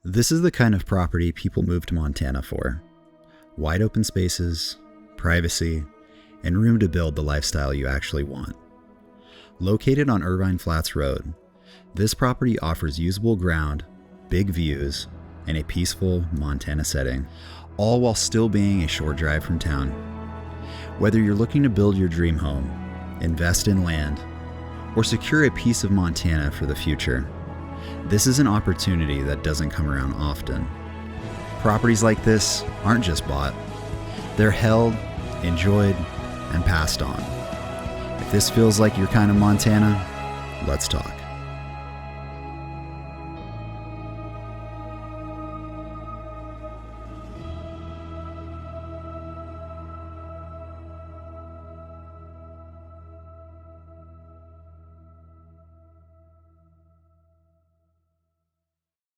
This is the kind of property people move to Montana for. Wide open spaces, privacy, and room to build the lifestyle you actually want. Located on Irvine Flats Road, this property offers usable ground, big views, and a peaceful Montana setting, all while still being a short drive from town. Whether you're looking to build your dream home, invest in land, or secure a piece of Montana for the future, this is an opportunity that doesn't come around often. Properties like this aren't just bought. They're held, enjoyed, and passed on. If this feels like your kind of Montana, let's talk.